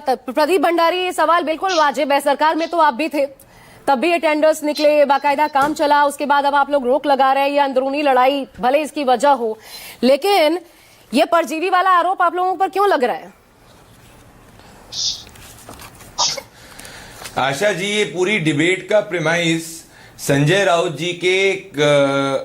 प्रदीप भंडारी, ये सवाल बिल्कुल वाजिब है। सरकार में तो आप भी थे, तब भी ये टेंडर्स निकले, बाकायदा काम चला, उसके बाद अब आप लोग रोक लगा रहे हैं। ये अंदरूनी लड़ाई भले इसकी वजह हो, लेकिन ये परजीवी वाला आरोप आप लोगों पर क्यों लग रहा है? आशा जी, ये पूरी डिबेट का प्रीमाइस संजय राउत जी के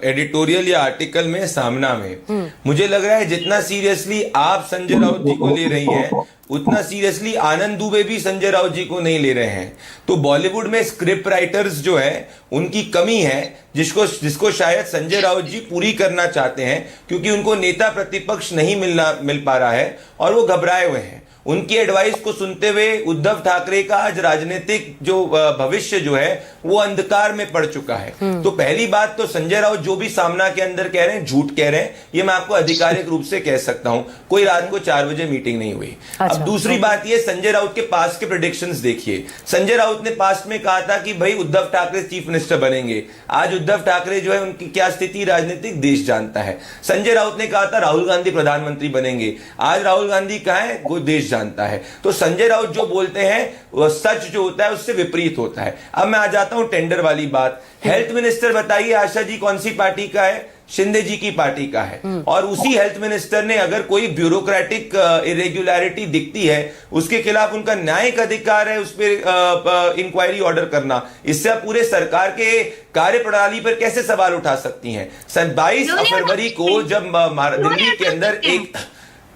एडिटोरियल या आर्टिकल में सामना में मुझे लग रहा है जितना सीरियसली आप संजय राउत जी को ले रही हैं, उतना सीरियसली आनंद दुबे भी संजय राउत जी को नहीं ले रहे हैं। तो बॉलीवुड में स्क्रिप्ट राइटर्स जो है उनकी कमी है, जिसको शायद संजय राउत जी पूरी करना चाहते हैं, क्योंकि उनको नेता प्रतिपक्ष नहीं मिल पा रहा है और वो घबराए हुए हैं। उनकी एडवाइस को सुनते हुए उद्धव ठाकरे का आज राजनीतिक जो भविष्य जो है वो अंधकार में पड़ चुका है। तो पहली बात तो संजय राउत जो भी सामना के अंदर कह रहे हैं, झूठ कह रहे हैं, ये मैं आपको आधिकारिक रूप से कह सकता हूं। कोई रात को 4 बजे मीटिंग नहीं हुई। अच्छा, अब दूसरी बात ये, संजय राउत के पास्ट के प्रेडिक्शंस देखिए। संजय राउत ने पास्ट में कहा था कि भाई उद्धव ठाकरे चीफ मिनिस्टर बनेंगे। आज उद्धव ठाकरे जो है उनकी क्या स्थिति राजनीतिक देश जानता है। संजय राउत ने कहा था राहुल गांधी प्रधानमंत्री बनेंगे। आज राहुल गांधी कहाँ है वो देश जानता है। तो संजय राउत जो बोलते हैं वो सच जो होता है उससे विपरीत होता है। अब मैं आ जाता हूं टेंडर वाली बात। हेल्थ मिनिस्टर बताइए आशा जी कौन सी पार्टी का है? शिंदे जी की पार्टी का है। और उसी हेल्थ मिनिस्टर ने अगर कोई ब्यूरोक्रेटिक इरेगुलरिटी दिखती है, उसके खिलाफ उनका न्यायिक अधिकार है उस पर इंक्वायरी ऑर्डर करना। इससे आप पूरे सरकार के कार्यप्रणाली पर कैसे सवाल उठा सकती हैं? 22 फरवरी को जब दिल्ली के अंदर एक,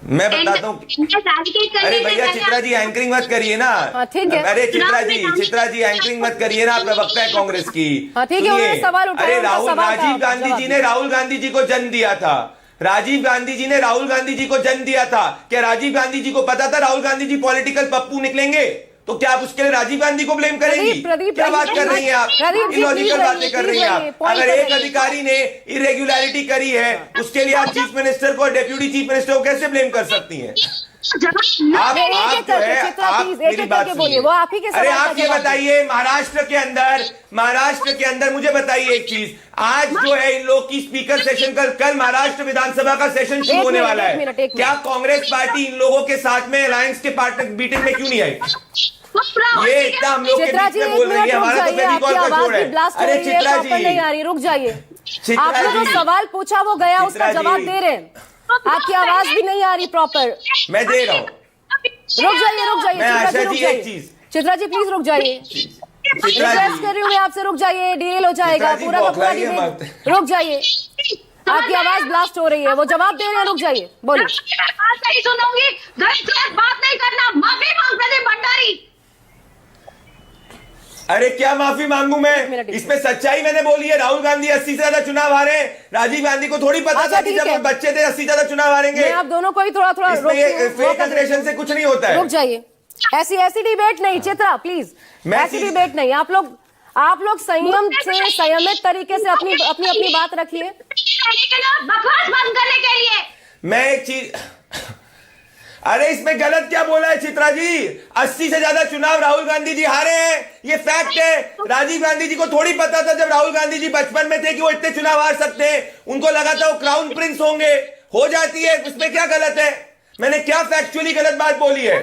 मैं बताता हूँ। अरे भैया चित्रा जी एंकरिंग मत करिए ना। अरे चित्रा जी एंकरिंग मत करिए ना, प्रवक्ता है कांग्रेस की। अरे राजीव गांधी जी ने राहुल गांधी जी को जन्म दिया था। राजीव गांधी जी ने राहुल गांधी जी को जन्म दिया था। क्या राजीव गांधी जी को पता था राहुल गांधी जी पॉलिटिकल पप्पू निकलेंगे? तो क्या आप उसके लिए राजीव गांधी को ब्लेम करेंगी? क्या बात कर रही हैं आप? इलॉजिकल बातें कर रही हैं आप। अगर एक अधिकारी ने इरेगुलरिटी करी है, उसके लिए आप चीफ मिनिस्टर को, डेप्यूटी चीफ मिनिस्टर को कैसे ब्लेम कर सकती हैं? आप जो है, आप मेरी बात सुनिए। अरे आप ये बताइए, महाराष्ट्र के अंदर मुझे बताइए एक चीज, आज जो है इन लोग की स्पीकर सेशन कल महाराष्ट्र विधानसभा का सेशन शुरू होने वाला है। क्या कांग्रेस पार्टी इन लोगों के साथ में अलायंस के पार्टनर मीटिंग में क्यों नहीं आई? ये इतना हम लोग के बीच में बोल रही है, हमारा तो फेविकॉल का जोड़ है। अरे चित्रा जी नहीं आ रही, रुक जाइए। आपने जो सवाल पूछा वो गया, उसका जवाब दे रहे हैं। आपकी आवाज भी नहीं आ रही प्रॉपर। मैं दे रहा हूँ। रुक जाइए चित्रा जी प्लीज रुक जाइए। रिक्वेस्ट कर रही हूँ मैं आपसे, रुक जाइए, डिटेल हो जाएगा पूरा का पूरा डिटेल। रुक जाइए, आपकी आवाज ब्लास्ट हो रही है, वो जवाब दे रहे हैं, रुक जाइए, बोलिए। नहीं सुनूंगी, बात नहीं करना, माफी मांग प्रदीप भंडारी। अरे क्या माफी मांगू मैं? इसमें सच्चाई मैंने बोली है। राहुल गांधी 80 से ज्यादा चुनाव हारे। राजीव गांधी को थोड़ी पता था कि जब वो बच्चे थे 80 ज्यादा चुनाव हारेंगे। आप दोनों को ही थोड़ा फेक एग्रेशन से कुछ नहीं होता है। रुक जाइए, ऐसी डिबेट नहीं चित्रा प्लीज, ऐसी डिबेट नहीं। आप लोग संयम से, संयमित तरीके से अपनी बात रखिए। बकवास बंद करने के लिए मैं एक चीज, अरे इसमें गलत क्या बोला है चित्रा जी? 80 से ज्यादा चुनाव राहुल गांधी जी हारे हैं, ये फैक्ट है। राजीव गांधी जी को थोड़ी पता था जब राहुल गांधी जी बचपन में थे कि वो इतने चुनाव हार सकते हैं। उनको लगा था वो क्राउन प्रिंस होंगे। हो जाती है, इसमें क्या गलत है? मैंने क्या फैक्चुअली गलत बात बोली है?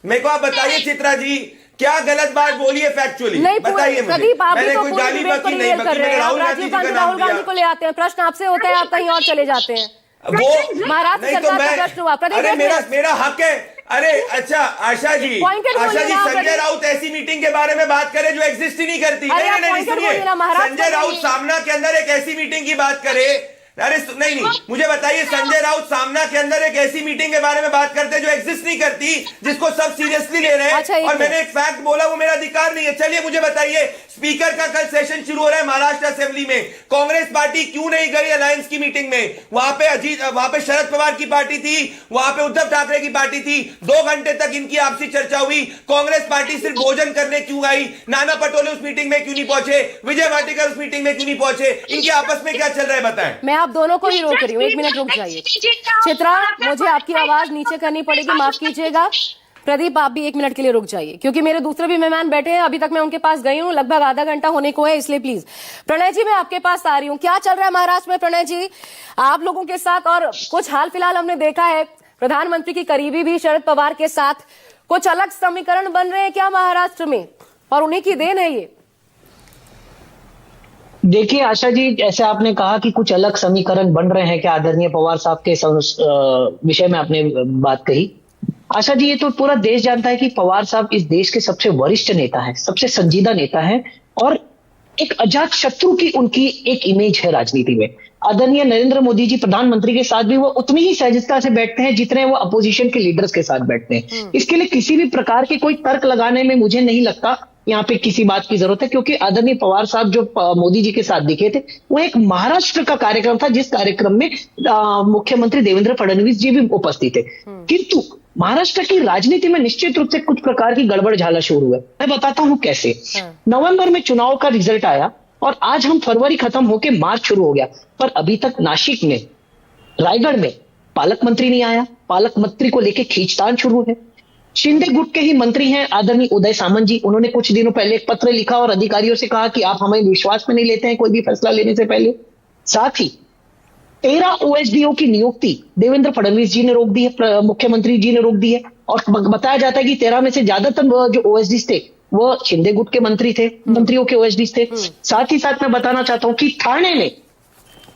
मेरे को आप बताइए चित्रा जी, क्या गलत बात बोली है फैक्चुअली? बताइए मुझे। मैंने कोई गाली बाकी नहीं बकी, मैंने राहुल गांधी जी का नाम लिया। को ले आते हैं, प्रश्न आपसे होता है, आप कहीं और चले जाते हैं। वो महाराष्ट्र नहीं तो मैं, अरे मेरा हक है। अरे अच्छा आशा जी संजय राउत ऐसी मीटिंग के बारे में बात करे जो एग्जिस्ट ही नहीं करती। नहीं सुनिए, संजय राउत सामना के अंदर एक ऐसी मीटिंग की बात करे। अरे नहीं, मुझे बताइए, संजय राउत सामना के अंदर एक ऐसी मीटिंग के बारे में बात करते हैं जो एग्जिस्ट नहीं करती, जिसको सब सीरियसली ले रहे हैं। और मैंने एक फैक्ट बोला, वो मेरा अधिकार नहीं है। चलिए मुझे बताइए, स्पीकर का कल सेशन शुरू हो रहा है महाराष्ट्र असेंबली में, कांग्रेस पार्टी क्यों नहीं गई अलायंस की मीटिंग में? वहां पे शरद पवार की पार्टी थी, वहां पे उद्धव ठाकरे की पार्टी थी। 2 घंटे तक इनकी आपसी चर्चा हुई। कांग्रेस पार्टी सिर्फ भोजन करने क्यों आई? नाना पटोले उस मीटिंग में क्यों नहीं पहुंचे? विजय वाटिकर उस मीटिंग में क्यों नहीं पहुंचे? इनके आपस में क्या चल रहा है बताएं। मैं आप दोनों को ही रोक रही हूँ, 1 मिनट रुक जाइए। चित्रा, मुझे आपकी आवाज नीचे करनी पड़ेगी, माफ कीजिएगा। प्रदीप, आप भी 1 मिनट के लिए रुक जाइए, क्योंकि मेरे दूसरे भी मेहमान बैठे हैं। अभी तक मैं उनके पास गई हूँ, लगभग आधा घंटा होने को है, इसलिए प्लीज। प्रणय जी, मैं आपके पास आ रही हूँ। क्या चल रहा है महाराष्ट्र में प्रणय जी आप लोगों के साथ? और कुछ हाल फिलहाल हमने देखा है, प्रधानमंत्री की करीबी भी शरद पवार के साथ कुछ अलग समीकरण बन रहे हैं क्या महाराष्ट्र में, और उन्हीं की देन है ये? देखिए आशा जी, जैसे आपने कहा कि कुछ अलग समीकरण बन रहे हैं क्या, आदरणीय पवार साहब के विषय में आपने बात कही। आशा जी, ये तो पूरा देश जानता है कि पवार साहब इस देश के सबसे वरिष्ठ नेता है, सबसे संजीदा नेता है, और एक अजात शत्रु की उनकी एक इमेज है राजनीति में। आदरणीय नरेंद्र मोदी जी प्रधानमंत्री के साथ भी वो उतनी ही सहजता से बैठते हैं जितने वो अपोजिशन के लीडर्स के साथ बैठते हैं। इसके लिए किसी भी प्रकार के कोई तर्क लगाने में मुझे नहीं लगता यहाँ पे किसी बात की जरूरत है, क्योंकि आदरणीय पवार साहब जो मोदी जी के साथ दिखे थे वो एक महाराष्ट्र का कार्यक्रम था, जिस कार्यक्रम में मुख्यमंत्री देवेंद्र फडणवीस जी भी उपस्थित थे। किंतु महाराष्ट्र की राजनीति में निश्चित रूप से कुछ प्रकार की गड़बड़ झाला शुरू है। मैं बताता हूं कैसे। नवंबर में चुनाव का रिजल्ट आया और आज हम फरवरी खत्म होके मार्च शुरू हो गया, पर अभी तक नासिक में, रायगढ़ में पालक मंत्री नहीं आया। पालक मंत्री को लेकर खींचतान शुरू है। शिंदे गुट के ही मंत्री हैं आदरणीय उदय सामंत जी, उन्होंने कुछ दिनों पहले एक पत्र लिखा और अधिकारियों से कहा कि आप हमें विश्वास में नहीं लेते हैं कोई भी फैसला लेने से पहले। साथ ही 13 ओएसडीओ की नियुक्ति देवेंद्र फडणवीस जी ने रोक दी है, मुख्यमंत्री जी ने रोक दी है, और बताया जाता है कि 13 में से ज्यादातर जो ओएसडी थे वो शिंदे गुट के मंत्री थे, मंत्रियों के ओएसडी थे। साथ ही साथ मैं बताना चाहता हूं कि थाने में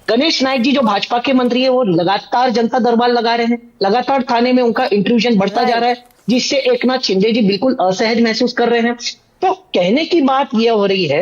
गणेश नायक जी जो भाजपा के मंत्री है वो लगातार जनता दरबार लगा रहे हैं, लगातार थाने में उनका इंट्रूजन बढ़ता जा रहा है, जिससे एकनाथ शिंदे जी बिल्कुल असहज महसूस कर रहे हैं। तो कहने की बात यह हो रही है,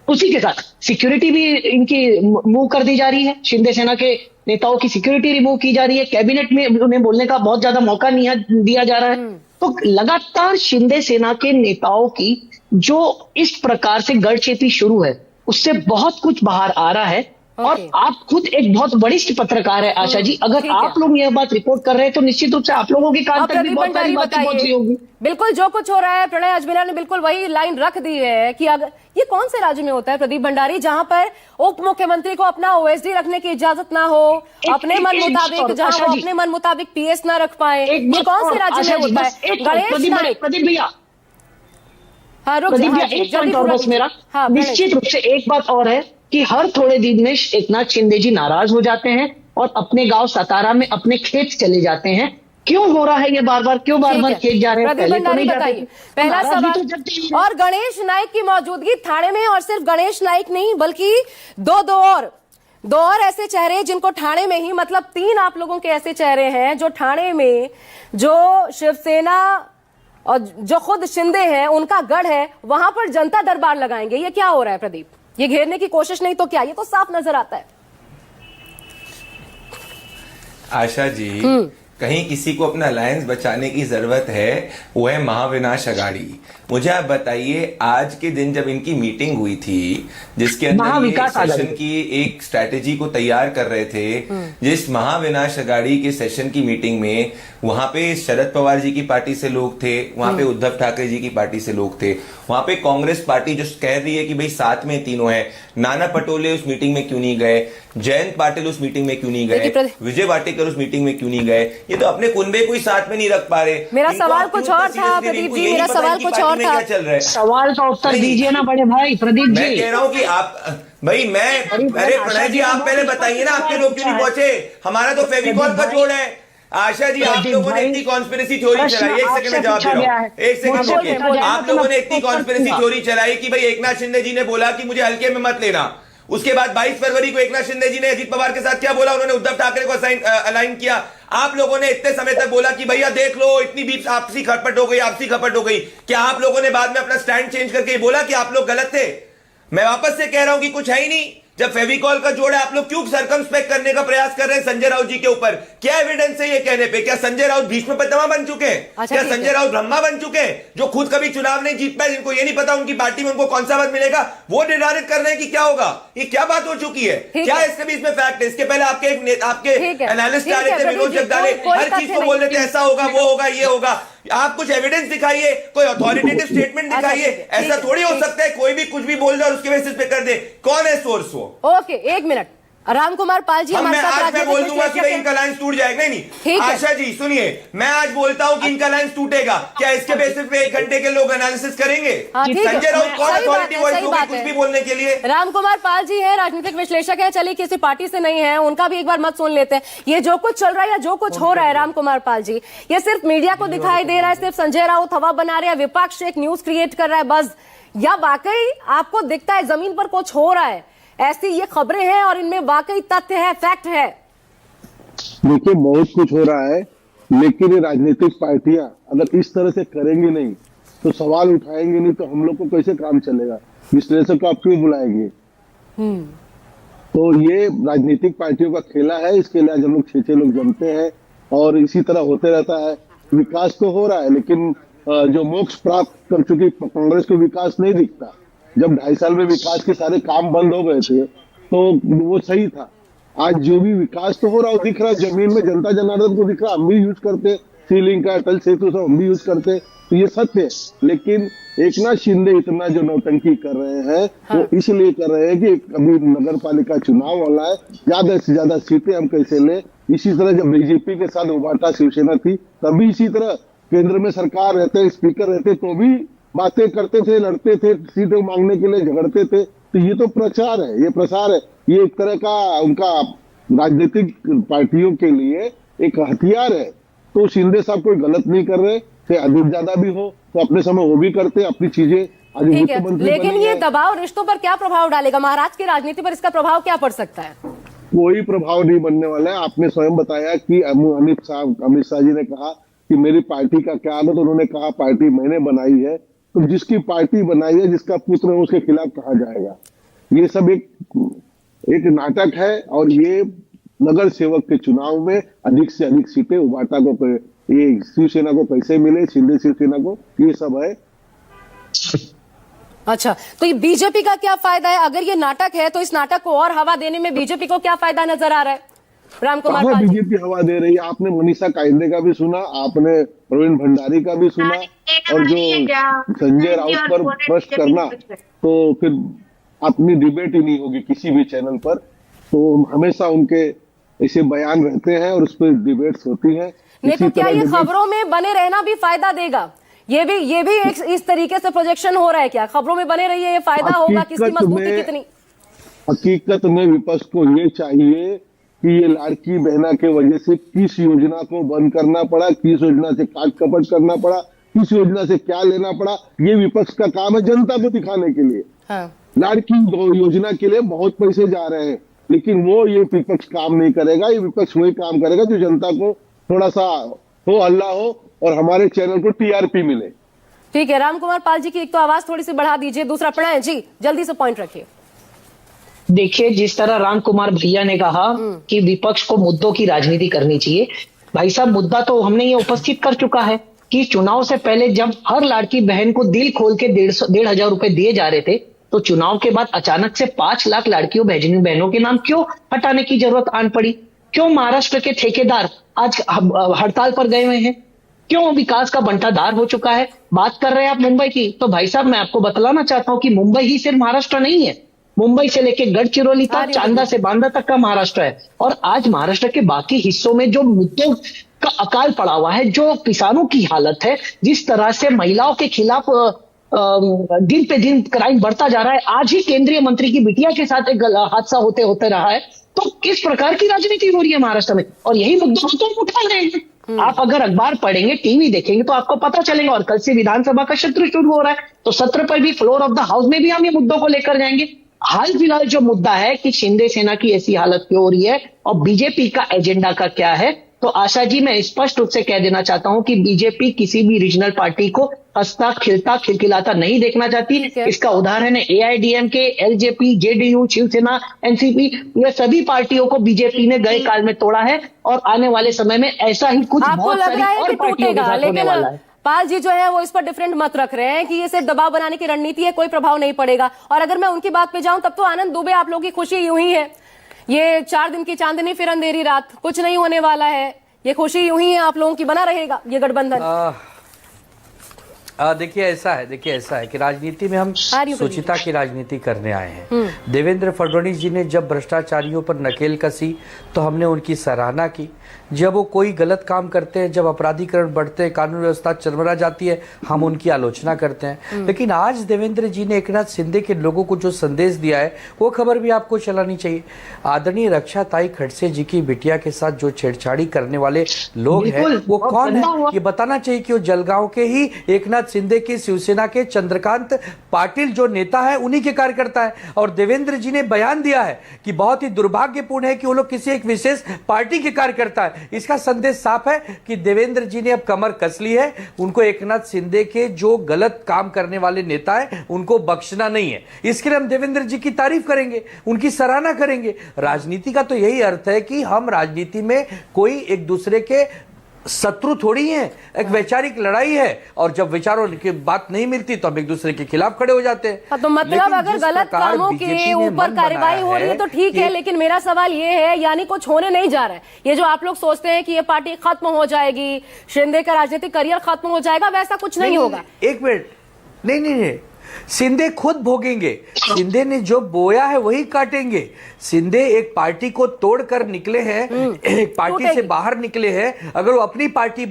उसी के साथ सिक्योरिटी भी इनकी मूव कर दी जा रही है, शिंदे सेना के नेताओं की सिक्योरिटी रिमूव की जा रही है, कैबिनेट में उन्हें बोलने का बहुत ज्यादा मौका नहीं दिया जा रहा है। तो लगातार शिंदे सेना के नेताओं की जो इस प्रकार से गड़चेपी शुरू है उससे बहुत कुछ बाहर आ रहा है। और आप खुद एक बहुत वरिष्ठ पत्रकार है आशा जी, अगर आप लोग यह बात रिपोर्ट कर रहे हैं तो निश्चित रूप से आप लोगों के कान तक भी बहुत सारी बातें पहुंच रही होगी। बिल्कुल, जो कुछ हो रहा है, प्रणय अजमेरा ने बिल्कुल वही लाइन रख दी है कि अगर ये कौन से राज्य में होता है प्रदीप भंडारी जहां पर उप मुख्यमंत्री को अपना ओएसडी रखने की इजाजत ना हो, अपने मन मुताबिक, जहां वो अपने मन मुताबिक पीएस ना रख पाए, ये कौन से राज्य में होता है? गणेश नायक, प्रदीप भैया, हाँ रुक एक पॉइंट और बस मेरा, निश्चित रूप से एक बात और है कि हर थोड़े दिन में एकनाथ शिंदे जी नाराज हो जाते हैं और अपने गांव सतारा में अपने खेत चले जाते हैं। क्यों हो रहा है ये बार बार, क्यों बार बार खेत जा रहे हैं? पहले तो नहीं जाते। पहला सवाल, और गणेश नायक की मौजूदगी थाने में, और सिर्फ गणेश नायक नहीं बल्कि दो और ऐसे चेहरे जिनको ठाणे में ही, मतलब 3 आप लोगों के ऐसे चेहरे हैं जो ठाणे में, जो शिवसेना और जो खुद शिंदे हैं उनका गढ़ है, वहां पर जनता दरबार लगाएंगे। ये क्या हो रहा है प्रदीप? ये घेरने की कोशिश नहीं तो क्या? ये तो साफ नजर आता है। आशा जी, कहीं किसी को अपना अलायंस बचाने की जरूरत है, वो है महाविनाश अघाड़ी। मुझे आप बताइए, आज के दिन जब इनकी मीटिंग हुई थी जिसके अंदर ये सेशन की एक स्ट्रैटेजी को तैयार कर रहे थे, जिस महाविनाश अघाड़ी के सेशन की मीटिंग में वहां पे शरद पवार जी की पार्टी से लोग थे, वहां पे उद्धव ठाकरे जी की पार्टी से लोग थे, वहां पे कांग्रेस पार्टी जो कह रही है कि भाई साथ में तीनों है, नाना पटोले उस मीटिंग में क्यों नहीं गए, जयंत पाटिल उस मीटिंग में क्यों नहीं गए, विजय वाटेकर उस मीटिंग में क्यों नहीं गए, ये तो अपने कुनबे को ही साथ में नहीं रख पा रहे। मेरा सवाल कुछ और था प्रदीप जी, मेरा सवाल कुछ और था। क्या चल रहा है? सवाल का उत्तर दीजिए ना बड़े भाई प्रदीप जी। मैं कह रहा हूं कि आप, भाई अरे प्रणय जी, आप पहले बताइए ना आपके लोग क्यों नहीं पहुंचे? हमारा तो फेविकॉल का जोड़ है। आशा जी, आप लोगों ने इतनी कॉन्स्पिरेसी थ्योरी चलाई, एक सेकंड में जवाब दे रहा हूं, एक सेकंड रुकिए। आप लोगों ने इतनी कॉन्स्पिरेसी थ्योरी चलाई कि भाई एकनाथ शिंदे जी ने बोला कि मुझे हल्के में मत लेना। उसके बाद 22 फरवरी को एकनाथ शिंदे जी ने अजीत पवार के साथ क्या बोला? उन्होंने उद्धव ठाकरे को अलाइन किया। आप लोगों ने इतने समय तक बोला कि भैया देख लो, इतनी बीच आपसी खटपट हो गई। क्या आप लोगों ने बाद में अपना स्टैंड चेंज करके बोला कि आप लोग गलत थे? मैं वापस से कह रहा हूं कि कुछ है ही नहीं। जब फेविकॉल का जोड़ है, आप लोग क्यों सर्कमस्पेक्ट करने का प्रयास कर रहे हैं संजय राउत जी के ऊपर? क्या एविडेंस है ये कहने पे? क्या संजय राउत भीष्म पितामह बन चुके हैं? क्या संजय राउत ब्रह्मा बन चुके हैं, जो खुद कभी चुनाव नहीं जीत पाए, जिनको ये नहीं पता उनकी पार्टी में उनको कौन सा पद मिलेगा, वो निर्धारित कर रहे हैं कि क्या होगा? ये क्या बात हो चुकी है? क्या इसके बीच में फैक्ट है? इसके पहले आपके एनालिस्ट आ रहे थे, विनोद जगदाले, हर चीज को बोल रहे थे ऐसा होगा, वो होगा, ये होगा। आप कुछ एविडेंस दिखाइए, कोई अथॉरिटेटिव स्टेटमेंट दिखाइए। ऐसा थोड़ी हो सकता है कोई भी कुछ भी बोल दे और उसके बेसिस पे कर दे। कौन है सोर्स? वो ओके, एक मिनट, राम कुमार पाल जी हमारे साथ आज मैं राजनीतिक बोल दूंगा कि भाई विश्लेषक इनका अलायंस टूट जाएगा। नहीं ठीक है। आशा जी सुनिए, मैं आज बोलता हूं कि इनका अलायंस टूटेगा, क्या इसके बेसिस पे 1 घंटे के लोग एनालिसिस करेंगे? हाँ, ठीक है। संजय राउत कौन सही बात अथॉरिटी है, वॉइस सही होगी बात कुछ है। भी बोलने के लिए? राम कुमार पाल जी है, राजनीतिक विश्लेषक है, चलिए किसी पार्टी से नहीं है, उनका भी एक बार मत सुन लेते हैं। ये जो कुछ चल रहा है या जो कुछ हो रहा है राम कुमार पाल जी, ये सिर्फ मीडिया को दिखाई दे रहा है, सिर्फ संजय राउत हवा बना रहे हैं, विपक्ष एक न्यूज क्रिएट कर रहा है बस, या वाकई आपको दिखता है जमीन पर कुछ हो रहा है? ऐसी ये खबरें हैं और इनमें वाकई तथ्य है, फैक्ट है? देखिए बहुत कुछ हो रहा है, लेकिन ये राजनीतिक पार्टियां अगर इस तरह से करेंगी नहीं तो सवाल उठाएंगे नहीं तो हम लोग को कैसे काम चलेगा? विश्लेषक को आप क्यों बुलाएंगे? तो ये राजनीतिक पार्टियों का खेला है, इसके लिए आज हम लोग 6 लोग जमते हैं और इसी तरह होते रहता है। विकास तो हो रहा है, लेकिन जो मोक्ष प्राप्त कर चुकी कांग्रेस को विकास नहीं दिखता। जब 2.5 साल में विकास के सारे काम बंद हो गए थे तो वो सही था। आज जो भी विकास तो हो रहा है दिख रहा है, जमीन में जनता जनार्दन को दिख रहा है। हम भी यूज करते, सीलिंग का अटल सेतु सब हम भी यूज करते, तो ये सत्य है। लेकिन एकनाथ शिंदे इतना जो नौटंकी कर रहे हैं वो इसलिए कर रहे हैं कि अभी नगर पालिका चुनाव वाला है, ज्यादा से ज्यादा सीटें हम कैसे ले। इसी तरह जब बीजेपी के साथ उबाटा शिवसेना थी तभी इसी तरह केंद्र में सरकार रहते, स्पीकर रहते तो भी बातें करते थे, लड़ते थे, सीटें मांगने के लिए झगड़ते थे। तो ये तो प्रचार है, ये प्रसार है, ये एक तरह का उनका राजनीतिक पार्टियों के लिए एक हथियार है। तो शिंदे साहब कोई गलत नहीं कर रहे, चाहे अधिक ज्यादा भी हो तो अपने समय वो भी करते अपनी चीजें। आज ठीक है, मुख्यमंत्री लेकिन बने ये हैं। दबाव रिश्तों पर क्या प्रभाव डालेगा? महाराष्ट्र की राजनीति पर इसका प्रभाव क्या पड़ सकता है? कोई प्रभाव नहीं बनने वाला है। आपने स्वयं बताया कि अमित शाह जी ने कहा कि मेरी पार्टी का क्या है, तो उन्होंने कहा पार्टी मैंने बनाई है। तो जिसकी पार्टी बनाई है, जिसका पुत्र है, उसके खिलाफ कहा जाएगा? ये सब एक नाटक है। और ये नगर सेवक के चुनाव में अधिक से अधिक सीटें उबाटा को, ये शिवसेना को कैसे मिले, शिंदे शिवसेना को, ये सब है। अच्छा, तो ये बीजेपी का क्या फायदा है? अगर ये नाटक है तो इस नाटक को और हवा देने में बीजेपी को क्या फायदा नजर आ रहा है? राम कुमार पाल जी, बीजेपी हवा दे रही है। आपने मनीषा कायंदे का भी सुना, आपने प्रवीण भंडारी का भी सुना, और जो संजय राउत पर प्रश्न करना, तो फिर अपनी डिबेट ही नहीं होगी किसी भी चैनल पर। तो हमेशा उनके ऐसे बयान रहते हैं और उस पर डिबेट्स होती हैं। नहीं तो क्या ये खबरों में बने रहना भी फायदा देगा? ये भी एक इस तरीके से प्रोजेक्शन हो रहा है क्या? खबरों में बने रहिए, ये फायदा होगा, किसकी मजबूती कितनी? हकीकत में विपक्ष को ये चाहिए कि ये लाड़की बहना के वजह से किस योजना को बंद करना पड़ा, किस योजना से काट कपट करना पड़ा, किस योजना से क्या लेना पड़ा, ये विपक्ष का काम है जनता को दिखाने के लिए। हाँ। लाड़की योजना के लिए बहुत पैसे जा रहे हैं, लेकिन वो ये विपक्ष काम नहीं करेगा। ये विपक्ष वही काम करेगा जो जनता को थोड़ा सा हो हल्ला हो और हमारे चैनल को टीआरपी मिले। ठीक है, राम कुमार पाल जी की एक तो आवाज थोड़ी सी बढ़ा दीजिए, दूसरा प्रणय जी जल्दी से पॉइंट रखिए। देखिए, जिस तरह राम कुमार भैया ने कहा कि विपक्ष को मुद्दों की राजनीति करनी चाहिए, भाई साहब मुद्दा तो हमने ये उपस्थित कर चुका है कि चुनाव से पहले जब हर लड़की बहन को दिल खोल के 1,500 रुपए दिए जा रहे थे, तो चुनाव के बाद अचानक से 5 लाख लड़कियों बहनों के नाम क्यों हटाने की जरूरत आन पड़ी? क्यों महाराष्ट्र के ठेकेदार आज हड़ताल पर गए हुए हैं? क्यों विकास का बंटाधार हो चुका है? बात कर रहे हैं आप मुंबई की, तो भाई साहब मैं आपको बतलाना चाहता हूं कि मुंबई ही सिर्फ महाराष्ट्र नहीं है। मुंबई से लेके गढ़चिरौली तक, चांदा से बांदा तक का महाराष्ट्र है। और आज महाराष्ट्र के बाकी हिस्सों में जो मुद्दों का अकाल पड़ा हुआ है, जो किसानों की हालत है, जिस तरह से महिलाओं के खिलाफ दिन पे दिन क्राइम बढ़ता जा रहा है, आज ही केंद्रीय मंत्री की बिटिया के साथ एक हादसा होते रहा है, तो किस प्रकार की राजनीति हो रही है महाराष्ट्र में? और यही मुद्दों को तो उठा रहे हैं। आप अगर अखबार पढ़ेंगे, टीवी देखेंगे तो आपको पता चलेगा। और कल से विधानसभा का सत्र शुरू हो रहा है, तो सत्र पर भी, फ्लोर ऑफ द हाउस में भी हम ये मुद्दों को लेकर जाएंगे। हाल फिलहाल जो मुद्दा है कि शिंदे सेना की ऐसी हालत क्यों हो रही है और बीजेपी का एजेंडा का क्या है, तो आशा जी मैं स्पष्ट रूप से कह देना चाहता हूं कि बीजेपी किसी भी रीजनल पार्टी को हंसता खिलता खिलखिलाता नहीं देखना चाहती। इसका उदाहरण है AIDMK, LJP, JDU, Shiv Sena, NCP, ये सभी पार्टियों को बीजेपी ने गए काल में तोड़ा है और आने वाले समय में ऐसा ही कुछ आपको बहुत लग सारी रहा है और कि पार्टियों के टूटेगा, साथ होने वाला है। लेकिन पाल जी जो है वो इस पर डिफरेंट मत रख रहे हैं कि ये सिर्फ दबाव बनाने की रणनीति है, कोई प्रभाव नहीं पड़ेगा। और अगर मैं उनकी बात पे जाऊं तब तो आनंद दुबे आप लोगों की खुशी यूं ही है, ये 4 दिन की चांदनी फिर अंधेरी रात, कुछ नहीं होने वाला है, ये खुशी यूं ही है आप लोगों की, बना रहेगा ये गठबंधन। देखिए ऐसा है कि राजनीति में हम सुचिता की राजनीति करने आए हैं। देवेंद्र फडणवीस जी ने जब भ्रष्टाचारियों पर नकेल कसी तो हमने उनकी सराहना की। जब वो कोई गलत काम करते हैं, जब अपराधीकरण बढ़ते हैं, कानून व्यवस्था चरमरा जाती है, हम उनकी आलोचना करते हैं। लेकिन आज देवेंद्र जी ने एकनाथ शिंदे के लोगों को जो संदेश दिया है वो खबर भी आपको चलानी चाहिए। आदरणीय रक्षा ताई खड़से जी की बिटिया के साथ जो छेड़छाड़ी करने वाले लोग हैं वो कौन है, ये बताना चाहिए कि वो जलगांव के ही एकनाथ शिंदे के शिवसेना के चंद्रकांत पाटिल जो नेता है उन्हीं के कार्यकर्ता है। और देवेंद्र जी ने बयान दिया है कि बहुत ही दुर्भाग्यपूर्ण है कि वो लोग किसी एक विशेष पार्टी के कार्यकर्ता है। इसका संदेश साफ है कि देवेंद्र जी ने अब कमर कस ली है। उनको एकनाथ शिंदे के जो गलत काम करने वाले नेता है उनको बख्शना नहीं है। इसके लिए हम देवेंद्र जी की तारीफ करेंगे, उनकी सराहना करेंगे। राजनीति का तो यही अर्थ है कि हम राजनीति में कोई एक दूसरे के शत्रु थोड़ी है, एक वैचारिक लड़ाई है और जब विचारों की बात नहीं मिलती तो हम एक दूसरे के खिलाफ खड़े हो जाते हैं। तो मतलब अगर गलत कामों के ऊपर कार्रवाई हो रही है तो ठीक है, लेकिन मेरा सवाल ये है, यानी कुछ होने नहीं जा रहा है। ये जो आप लोग सोचते हैं कि ये पार्टी खत्म हो जाएगी, शिंदे का राजनीतिक करियर खत्म हो जाएगा, वैसा कुछ नहीं होगा। एक मिनट, नहीं, शिंदे खुद भोगेंगे। शिंदे ने जो बोया है वही काटेंगे। शिंदे एक पार्टी को तोड़कर निकले हैं, एक पार्टी से बाहर निकले हैं। अगर वो अपनी पार्टी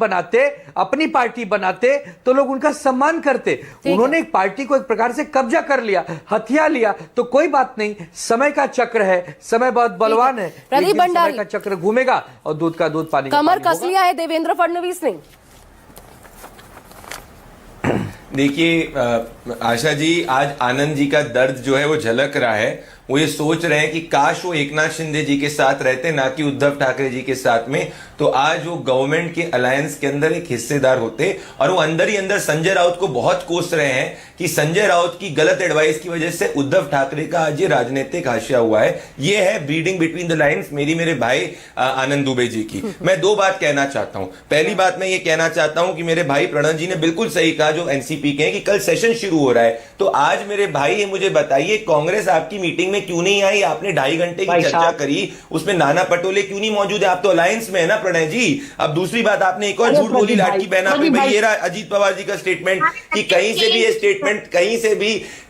बनाते तो लोग उनका सम्मान करते। उन्होंने एक पार्टी को एक प्रकार से कब्जा कर लिया, हथिया लिया, तो कोई बात नहीं, समय का चक्र है, समय बहुत बलवान है। प्रदीप भंडारी, समय का चक्र घूमेगा और दूध का दूध, पानी का कमर पानी कस लिया है देवेंद्र फडणवीस ने। देखिए आशा जी, आज आनंद जी का दर्द जो है वो झलक रहा है। वो ये सोच रहे हैं कि काश वो एकनाथ शिंदे जी के साथ रहते, ना कि उद्धव ठाकरे जी के साथ में, तो आज वो गवर्नमेंट के अलायंस के अंदर एक हिस्सेदार होते। और वो अंदर ही अंदर संजय राउत को बहुत कोस रहे हैं कि संजय राउत की गलत एडवाइस की वजह से उद्धव ठाकरे का आज ये राजनीतिक हाशिया हुआ है। ये है ब्रीडिंग बिटवीन द लाइन्स मेरे भाई आनंद दुबे जी की। मैं दो बात कहना चाहता हूं। पहली बात मैं ये कहना चाहता हूं कि मेरे भाई प्रणव जी ने बिल्कुल सही कहा जो एनसीपी के हैं कि कल सेशन शुरू हो रहा है। तो आज मेरे भाई ये मुझे बताइए, कांग्रेस आपकी मीटिंग में क्यों नहीं आई? आपने 2.5 घंटे की चर्चा करी, उसमें नाना पटोले क्यों नहीं मौजूद है? आप तो अलायंस में है ना प्रणय जी। अब दूसरी बात, आपने एक और झूठ बोली लाडकी बहना पे। भाई ये रहा अजीत पवार जी का स्टेटमेंट कि कहीं से भी ये स्टेटमेंट,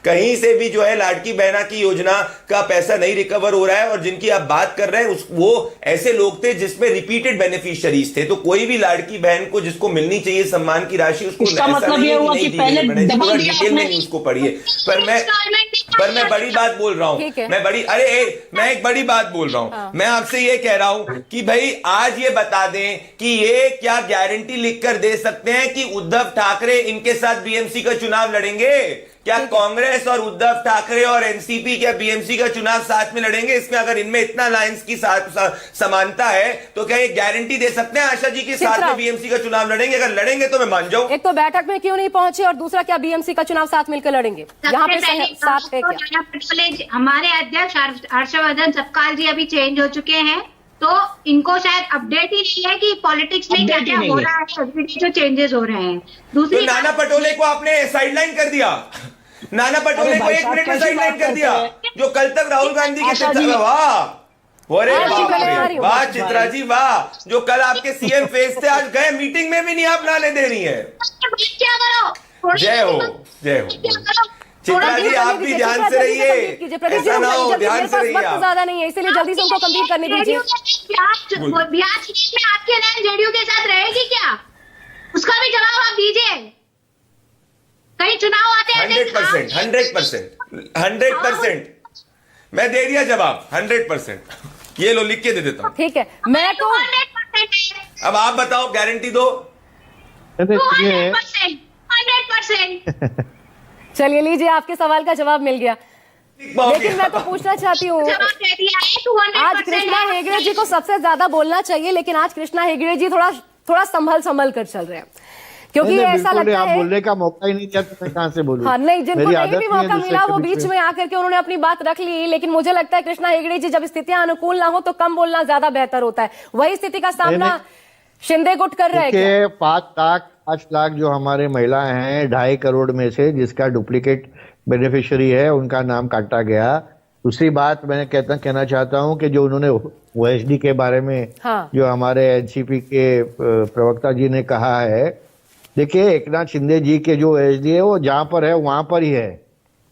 कहीं से भी जो है लाडकी बहना की योजना का पैसा नहीं रिकवर हो रहा है। और जिनकी आप बात कर रहे हैं वो ऐसे लोग थे जिसमें रिपीटेड बेनिफिशियरीज थे। तो कोई भी लाडकी बहन को जिसको मिलनी चाहिए सम्मान की राशि, उसको मतलब ये हुआ कि पहले डिटेल में उसको पढ़िए। पर मैं बड़ी बात बोल रहा हूं, मैं एक बड़ी बात बोल रहा हूं। मैं आपसे ये कह रहा हूं कि भाई आज ये बता दें कि ये क्या गारंटी लिखकर दे सकते हैं कि उद्धव ठाकरे इनके साथ बीएमसी का चुनाव लड़ेंगे? क्या कांग्रेस और उद्धव ठाकरे और एनसीपी क्या बीएमसी का चुनाव साथ में लड़ेंगे? इसमें अगर इनमें इतना अलायंस की समानता है तो क्या ये गारंटी दे सकते हैं आशा जी के साथ में बीएमसी का चुनाव लड़ेंगे? अगर लड़ेंगे तो मैं मान जाऊं। एक तो बैठक में क्यों नहीं पहुंचे और दूसरा क्या बीएमसी का चुनाव साथ मिलकर लड़ेंगे? यहाँ पे साथ है क्या? हमारे अध्यक्ष हर्षवर्धन सपकाल जी अभी चेंज हो चुके हैं, तो इनको शायद अपडेट ही नहीं है कि पॉलिटिक्स में क्या क्या हो रहा है, जो चेंजेस हो रहे हैं। दूसरी तो नाना पटोले को आपने साइडलाइन कर दिया, नाना पटोले को 1 मिनट में साइडलाइन कर दिया, जो कल तक राहुल गांधी के वाह चित्रा जी वाह, जो कल आपके सीएम फेस थे आज गए मीटिंग में भी नहीं आप नाले दे रही है। क्या करो, जय हो चित्रा जी, आप भी ध्यान से रहिए, ऐसा ना हो, ध्यान से रहिए। वक्त ज्यादा नहीं है, इसलिए जल्दी से उनको कंप्लीट करने दीजिए। ब्याज में आपके लाइन जेडीयू के साथ रहेगी क्या? उसका भी जवाब आप दीजिए। कहीं चुनाव आते हैं 100% मैं दे दिया जवाब 100%। ये लो लिख के दे देता हूँ। ठीक है, मैं तो 100%। अब आप बताओ, गारंटी दो। 100%। चलिए लीजिए, आपके सवाल का जवाब मिल गया। लेकिन मैं तो पूछना चाहती हूँ, आज कृष्णा हेगड़े जी को सबसे ज्यादा बोलना चाहिए, लेकिन आज कृष्णा हेगड़े जी थोड़ा संभल कर चल रहे हैं, क्योंकि ऐसा लगता है बोलने का मौका ही नहीं दिया तो मैं कहां से बोलूं। हाँ नहीं, जिनको नहीं भी मौका मिला वो बीच में आकर के उन्होंने अपनी बात रख ली। लेकिन मुझे लगता है कृष्णा हेगड़े जी, जब स्थितियां अनुकूल ना हो तो कम बोलना ज्यादा बेहतर होता है। वही स्थिति का सामना शिंदे गुट कर रहे हैं। 5 लाख जो हमारे महिलाएं हैं, 2.5 करोड़ में से जिसका डुप्लीकेट बेनिफिशियरी है उनका नाम काटा गया। दूसरी बात मैं कहना चाहता हूं कि जो उन्होंने ओएसडी के बारे में जो हमारे एनसीपी के प्रवक्ता जी ने कहा है, देखिए एकनाथ शिंदे जी के जो ओएसडी है वो जहां पर है वहां पर ही है।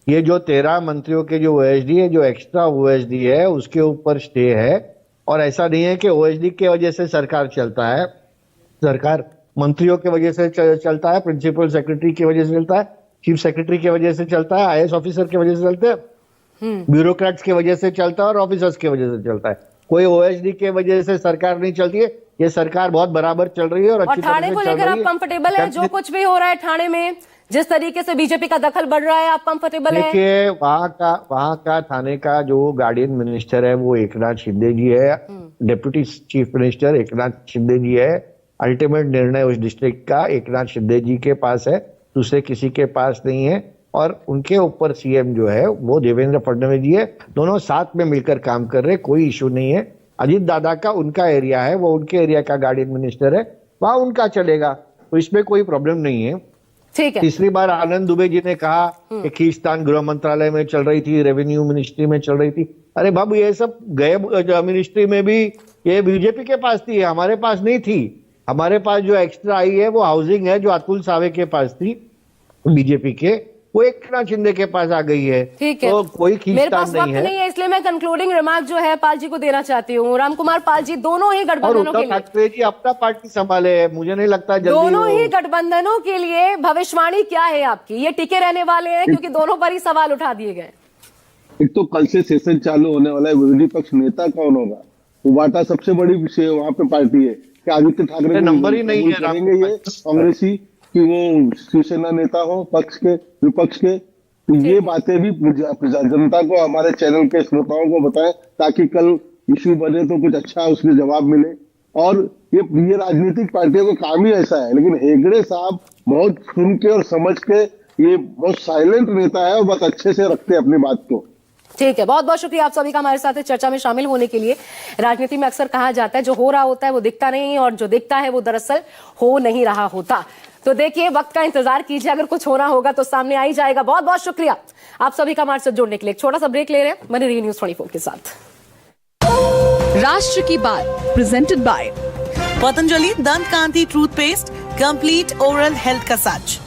ये जो 13 मंत्रियों के जो ओएसडी है, जो एक्स्ट्रा ओएसडी है, उसके ऊपर स्टे है। और ऐसा नहीं है कि ओएसडी के वजह से सरकार चलता है। सरकार मंत्रियों के वजह से चलता है, प्रिंसिपल सेक्रेटरी की वजह से चलता है, चीफ सेक्रेटरी की वजह से चलता है, आईएएस ऑफिसर की वजह से चलते हैं, ब्यूरोक्रेट्स की वजह से चलता है और ऑफिसर्स की वजह से चलता है। कोई ओएसडी के वजह से सरकार नहीं चलती है। ये सरकार बहुत बराबर चल रही है और अच्छी तरह ठाणे से को चल लेकर रही आप है। कंफर्टेबल है? जो कुछ भी हो रहा है ठाणे में, जिस तरीके से बीजेपी का दखल बढ़ रहा है, आप कंफर्टेबल है? देखिए, वहां का थाने का जो गार्डियन मिनिस्टर है वो एकनाथ शिंदे जी है, deputy chief minister Eknath Shinde ji है। अल्टीमेट निर्णय उस डिस्ट्रिक्ट का एकनाथ शिंदे जी के पास है, दूसरे किसी के पास नहीं है। और उनके ऊपर सीएम जो है वो देवेंद्र फडणवीस जी है। दोनों साथ में मिलकर काम कर रहे, कोई इशू नहीं है। अजीत दादा का उनका एरिया है, वो उनके एरिया का गार्डियन मिनिस्टर है, वहां उनका चलेगा, तो इसमें कोई प्रॉब्लम नहीं है। ठीक है। तीसरी बार आनंद दुबे जी ने कहा कि खींचतान गृह मंत्रालय में चल रही थी, रेवेन्यू मिनिस्ट्री में चल रही थी। अरे बाबू, ये सब गए मिनिस्ट्री में भी ये बीजेपी के पास थी, हमारे पास नहीं थी। हमारे पास जो एक्स्ट्रा आई है वो हाउसिंग है, जो अतुल सावे के पास थी बीजेपी के, वो एकनाथ शिंदे के पास आ गई है। ठीक है, तो कोई मेरे पास खींचतान वक्त नहीं है, इसलिए मैं कंक्लूडिंग रिमार्क जो है पाल जी को देना चाहती हूँ। रामकुमार पाल जी, दोनों ही और गठबंधनों उद्धव के लिए, ठाकरे जी अपना पार्टी संभाले, मुझे नहीं लगता जल्दी दोनों ही वो- गठबंधनों के लिए भविष्यवाणी क्या है आपकी? ये टिके रहने वाले हैं? क्योंकि दोनों पर ही सवाल उठा दिए गए। एक तो कल से सेशन चालू होने वाला है, विरोधी पक्ष नेता कौन होगा? वो वाटा सबसे बड़ी विषय वहां पे पार्टी है कि आदित्य ठाकरे को नंबर ही नहीं है करेंगे ये कांग्रेसी कि वो शिवसेना नेता हो, पक्ष के विपक्ष के। तो ये बातें भी जनता को, हमारे चैनल के श्रोताओं को बताएं, ताकि कल इशू बने तो कुछ अच्छा उसके जवाब मिले। और ये राजनीतिक पार्टियों का काम ही ऐसा है। लेकिन हेगड़े साहब बहुत सुन के और समझ के, ये बहुत साइलेंट नेता है और बहुत अच्छे से रखते हैं अपनी बात को। ठीक है, बहुत बहुत शुक्रिया आप सभी का हमारे साथ चर्चा में शामिल होने के लिए। राजनीति में अक्सर कहा जाता है जो हो रहा होता है वो दिखता नहीं, और जो दिखता है वो दरअसल हो नहीं रहा होता। तो देखिए, वक्त का इंतजार कीजिए, अगर कुछ होना होगा तो सामने आ ही जाएगा। बहुत बहुत शुक्रिया आप सभी का हमारे साथ जुड़ने के लिए। एक छोटा सा ब्रेक ले रहे हैं, बने रहिए न्यूज़ 24 के साथ। राष्ट्र की बात प्रेजेंटेड बाय पतंजलि दंत कांति टूथपेस्ट, कंप्लीट ओरल हेल्थ का सच।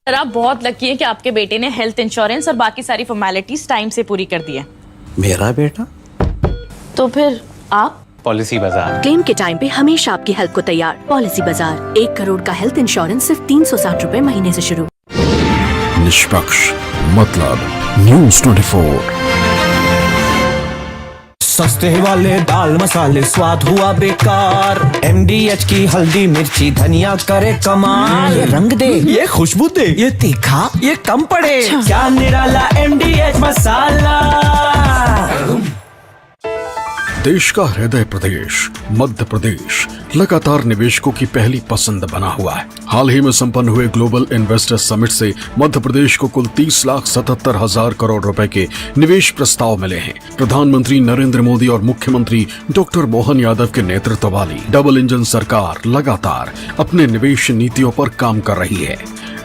सर, आप बहुत लकी है कि आपके बेटे ने हेल्थ इंश्योरेंस और बाकी सारी फॉर्मेलिटीज टाइम से पूरी कर दी है। मेरा बेटा? तो फिर आप? पॉलिसी बाजार। क्लेम के टाइम पे हमेशा आपकी हेल्प को तैयार। पॉलिसी बाजार, 1 करोड़ का हेल्थ इंश्योरेंस सिर्फ 360 रुपए महीने से शुरू। निष्पक्ष, मतलब न्यूज़ 24। सस्ते वाले दाल मसाले स्वाद हुआ बेकार। MDH की हल्दी मिर्ची धनिया करे कमाल। ये रंग दे, ये खुशबू दे, ये तीखा, ये कम पड़े। क्या निराला MDH मसाला। देश का हृदय प्रदेश मध्य प्रदेश लगातार निवेशकों की पहली पसंद बना हुआ है। हाल ही में संपन्न हुए ग्लोबल इन्वेस्टर समिट से मध्य प्रदेश को कुल 30,77,000 करोड़ रुपए के निवेश प्रस्ताव मिले हैं। प्रधानमंत्री नरेंद्र मोदी और मुख्यमंत्री डॉक्टर मोहन यादव के नेतृत्व वाली डबल इंजन सरकार लगातार अपने निवेश नीतियों पर काम कर रही है।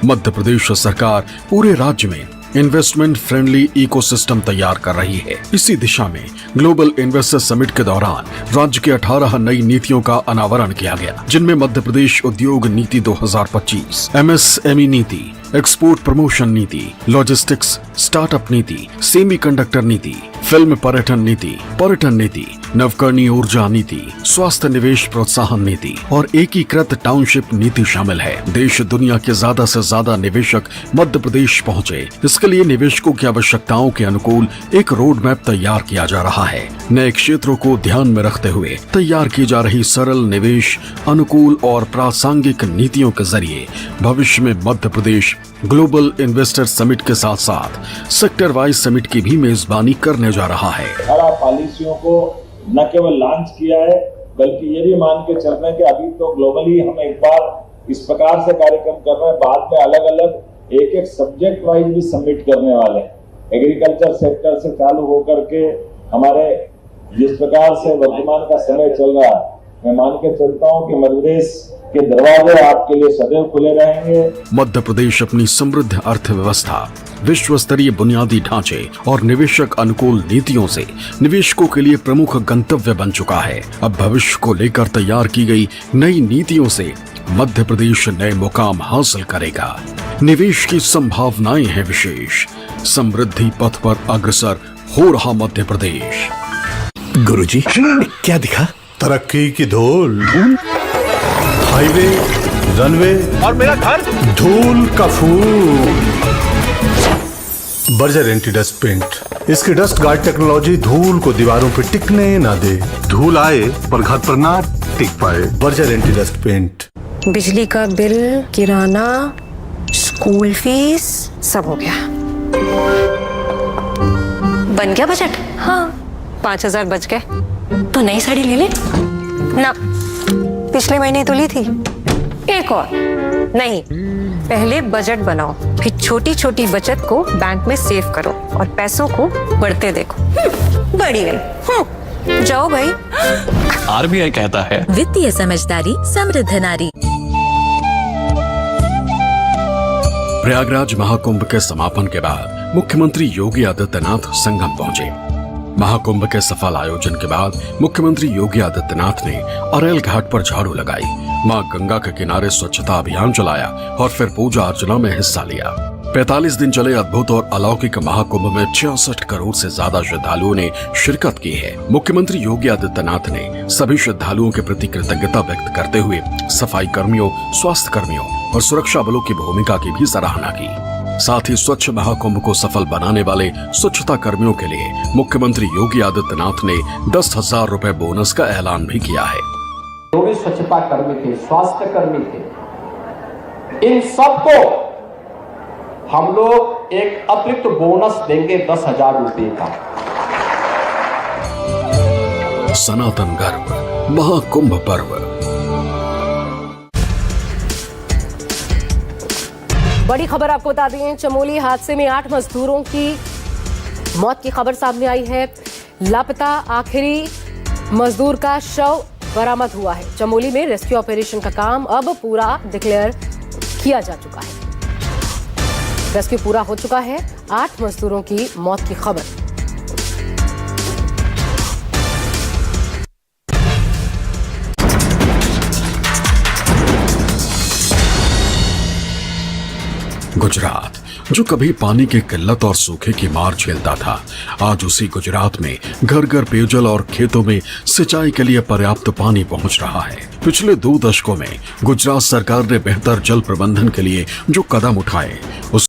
मध्य प्रदेश सरकार पूरे राज्य में इन्वेस्टमेंट फ्रेंडली इकोसिस्टम तैयार कर रही है। इसी दिशा में ग्लोबल इन्वेस्टर समिट के दौरान राज्य के 18 नई नीतियों का अनावरण किया गया, जिनमें मध्य प्रदेश उद्योग नीति 2025, MSME नीति, एक्सपोर्ट प्रमोशन नीति, लॉजिस्टिक्स स्टार्टअप नीति, सेमीकंडक्टर नीति, फिल्म पर्यटन नीति, नवकरणीय ऊर्जा नीति, स्वास्थ्य निवेश प्रोत्साहन नीति और एकीकृत टाउनशिप नीति शामिल है। देश दुनिया के ज्यादा से ज्यादा निवेशक मध्य प्रदेश पहुँचे, इसके लिए निवेशकों की आवश्यकताओं के अनुकूल एक रोड मैप तैयार किया जा रहा है। नए क्षेत्रों को ध्यान में रखते हुए तैयार की जा रही सरल निवेश अनुकूल और प्रासंगिक नीतियों के जरिए भविष्य में Madhya Pradesh global investor summit के साथ साथ सेक्टर वाइज समिट की भी मेजबानी करने जा रहा है। पॉलिसियों को न केवल लॉन्च किया है, बल्कि ये भी मान के चल रहे हैं कि अभी तो ग्लोबली हम एक बार इस प्रकार से कार्यक्रम कर रहे हैं, बाद में अलग अलग एक सब्जेक्ट वाइज भी सबमिट करने वाले हैं। एग्रीकल्चर सेक्टर से चालू होकर के हमारे जिस प्रकार से वर्तमान का समय चल रहा है, मैं मान के चलता हूँ कि मध्य प्रदेश के दरवाजे आपके लिए सदैव खुले रहेंगे। मध्य प्रदेश अपनी समृद्ध अर्थव्यवस्था, विश्व स्तरीय बुनियादी ढांचे और निवेशक अनुकूल नीतियों से निवेशकों के लिए प्रमुख गंतव्य बन चुका है। अब भविष्य को लेकर तैयार की गई नई नीतियों से मध्य प्रदेश नए मुकाम हासिल करेगा। निवेश की संभावनाएं हैं विशेष। समृद्धि पथ पर अग्रसर हो रहा मध्य प्रदेश। गुरुजी, क्या दिखा? तरक्की की धूल, हाईवे, रनवे और मेरा घर, धूल का फूल। Berger anti dust paint. इसकी डस्ट गार्ड टेक्नोलॉजी धूल को दीवारों पर टिकने ना दे। धूल आए पर घर पर ना टिक पाए। Berger anti dust paint. बिजली का बिल, किराना, स्कूल फीस सब हो गया। बन गया बजट? हाँ, 5,000 बच गए। तो नई साड़ी ले ले ना, पिछले महीने तो ली थी। एक और नहीं, पहले बजट बनाओ, फिर छोटी छोटी बचत को बैंक में सेव करो और पैसों को बढ़ते देखो। बढ़ी गई। जाओ भाई। आरबीआई कहता है, वित्तीय समझदारी समृद्ध नारी। प्रयागराज महाकुंभ के समापन के बाद मुख्यमंत्री योगी आदित्यनाथ संगम पहुंचे। महाकुंभ के सफल आयोजन के बाद मुख्यमंत्री योगी आदित्यनाथ ने अरेल घाट पर झाड़ू लगाई, मां गंगा के किनारे स्वच्छता अभियान चलाया और फिर पूजा अर्चना में हिस्सा लिया। 45 दिन चले अद्भुत और अलौकिक महाकुंभ में 66 करोड़ से ज्यादा श्रद्धालुओं ने शिरकत की है। मुख्यमंत्री योगी आदित्यनाथ ने सभी श्रद्धालुओं के प्रति कृतज्ञता व्यक्त करते हुए सफाई कर्मियों, स्वास्थ्य कर्मियों और सुरक्षा बलों की भूमिका की भी सराहना की। साथ ही स्वच्छ महाकुंभ को सफल बनाने वाले स्वच्छता कर्मियों के लिए मुख्यमंत्री योगी आदित्यनाथ ने 10,000 रुपए बोनस का ऐलान भी किया है। जो भी स्वच्छता कर्मी थे, स्वास्थ्य कर्मी थे, इन सबको हम लोग एक अतिरिक्त बोनस देंगे 10,000 रुपए का। सनातन गर्व, महाकुंभ पर्व। बड़ी खबर आपको बता दें, चमोली हादसे में 8 मजदूरों की मौत की खबर सामने आई है। लापता आखिरी मजदूर का शव बरामद हुआ है। चमोली में रेस्क्यू ऑपरेशन का काम अब पूरा डिक्लेयर किया जा चुका है। रेस्क्यू पूरा हो चुका है। 8 मजदूरों की मौत की खबर। गुजरात, जो कभी पानी की किल्लत और सूखे की मार झेलता था, आज उसी गुजरात में घर घर पेयजल और खेतों में सिंचाई के लिए पर्याप्त पानी पहुंच रहा है। पिछले 2 दशकों में गुजरात सरकार ने बेहतर जल प्रबंधन के लिए जो कदम उठाए, उस